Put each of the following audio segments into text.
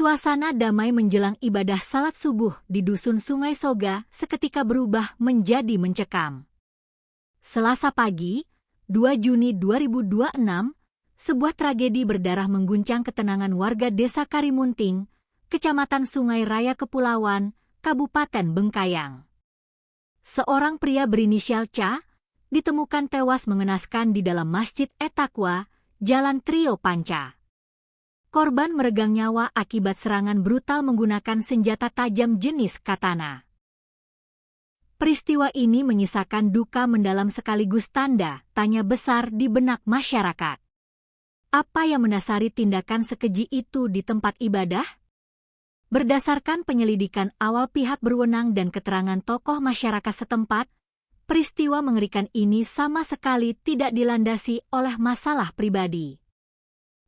Suasana damai menjelang ibadah salat subuh di Dusun Sungai Soga seketika berubah menjadi mencekam. Selasa pagi, 2 Juni 2026, sebuah tragedi berdarah mengguncang ketenangan warga Desa Karimunting, Kecamatan Sungai Raya Kepulauan, Kabupaten Bengkayang. Seorang pria berinisial C ditemukan tewas mengenaskan di dalam Masjid At-Taqwa, Jalan Trio Panca. Korban meregang nyawa akibat serangan brutal menggunakan senjata tajam jenis katana. Peristiwa ini menyisakan duka mendalam sekaligus tanda tanya besar di benak masyarakat. Apa yang mendasari tindakan sekeji itu di tempat ibadah? Berdasarkan penyelidikan awal pihak berwenang dan keterangan tokoh masyarakat setempat, peristiwa mengerikan ini sama sekali tidak dilandasi oleh masalah pribadi.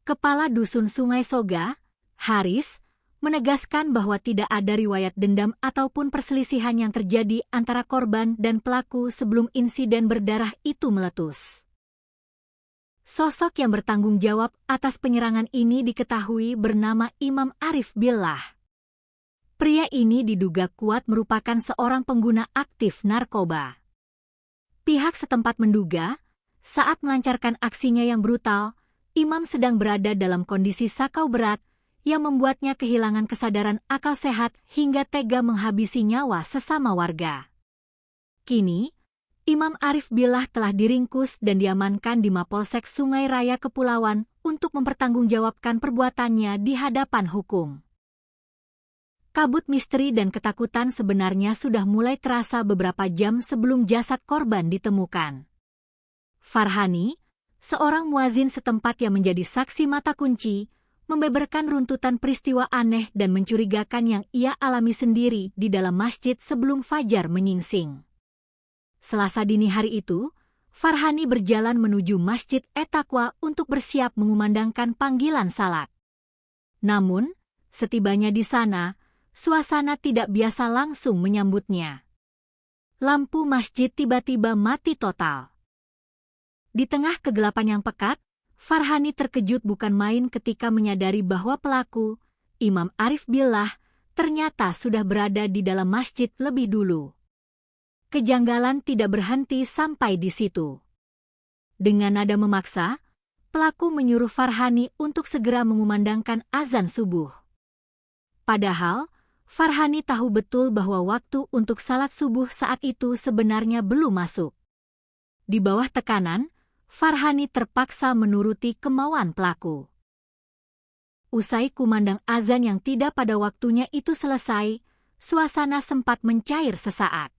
Kepala Dusun Sungai Soga, Haris, menegaskan bahwa tidak ada riwayat dendam ataupun perselisihan yang terjadi antara korban dan pelaku sebelum insiden berdarah itu meletus. Sosok yang bertanggung jawab atas penyerangan ini diketahui bernama Imam Arif Billah. Pria ini diduga kuat merupakan seorang pengguna aktif narkoba. Pihak setempat menduga, saat melancarkan aksinya yang brutal, Imam sedang berada dalam kondisi sakau berat yang membuatnya kehilangan kesadaran akal sehat hingga tega menghabisi nyawa sesama warga. Kini, Imam Arif Billah telah diringkus dan diamankan di Mapolsek Sungai Raya Kepulauan untuk mempertanggungjawabkan perbuatannya di hadapan hukum. Kabut misteri dan ketakutan sebenarnya sudah mulai terasa beberapa jam sebelum jasad korban ditemukan. Farhani, seorang muazin setempat yang menjadi saksi mata kunci, membeberkan runtutan peristiwa aneh dan mencurigakan yang ia alami sendiri di dalam masjid sebelum fajar menyingsing. Selasa dini hari itu, Farhani berjalan menuju Masjid At-Taqwa untuk bersiap mengumandangkan panggilan salat. Namun, setibanya di sana, suasana tidak biasa langsung menyambutnya. Lampu masjid tiba-tiba mati total. Di tengah kegelapan yang pekat, Farhani terkejut bukan main ketika menyadari bahwa pelaku, Imam Arif Billah, ternyata sudah berada di dalam masjid lebih dulu. Kejanggalan tidak berhenti sampai di situ. Dengan nada memaksa, pelaku menyuruh Farhani untuk segera mengumandangkan azan subuh. Padahal, Farhani tahu betul bahwa waktu untuk salat subuh saat itu sebenarnya belum masuk. Di bawah tekanan, Farhani terpaksa menuruti kemauan pelaku. Usai kumandang azan yang tidak pada waktunya itu selesai, suasana sempat mencair sesaat.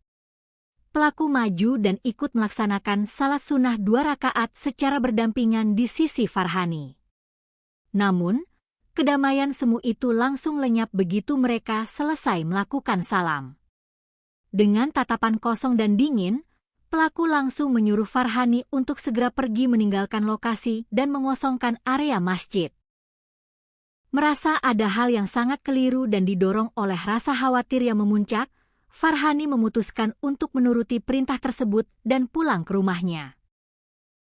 Pelaku maju dan ikut melaksanakan salat sunnah 2 rakaat secara berdampingan di sisi Farhani. Namun, kedamaian semu itu langsung lenyap begitu mereka selesai melakukan salam. Dengan tatapan kosong dan dingin, pelaku langsung menyuruh Farhani untuk segera pergi meninggalkan lokasi dan mengosongkan area masjid. Merasa ada hal yang sangat keliru dan didorong oleh rasa khawatir yang memuncak, Farhani memutuskan untuk menuruti perintah tersebut dan pulang ke rumahnya.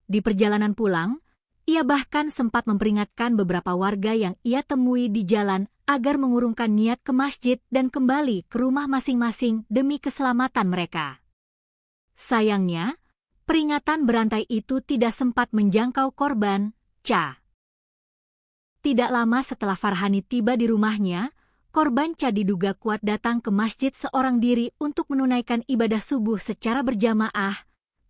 Di perjalanan pulang, ia bahkan sempat memperingatkan beberapa warga yang ia temui di jalan agar mengurungkan niat ke masjid dan kembali ke rumah masing-masing demi keselamatan mereka. Sayangnya, peringatan berantai itu tidak sempat menjangkau korban, C. Tidak lama setelah Farhani tiba di rumahnya, korban C diduga kuat datang ke masjid seorang diri untuk menunaikan ibadah subuh secara berjamaah,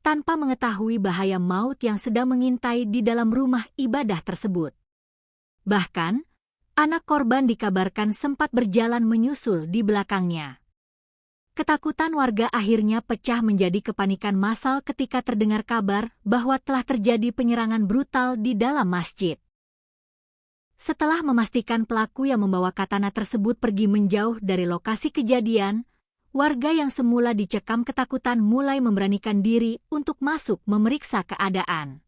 tanpa mengetahui bahaya maut yang sedang mengintai di dalam rumah ibadah tersebut. Bahkan, anak korban dikabarkan sempat berjalan menyusul di belakangnya. Ketakutan warga akhirnya pecah menjadi kepanikan massal ketika terdengar kabar bahwa telah terjadi penyerangan brutal di dalam masjid. Setelah memastikan pelaku yang membawa katana tersebut pergi menjauh dari lokasi kejadian, warga yang semula dicekam ketakutan mulai memberanikan diri untuk masuk memeriksa keadaan.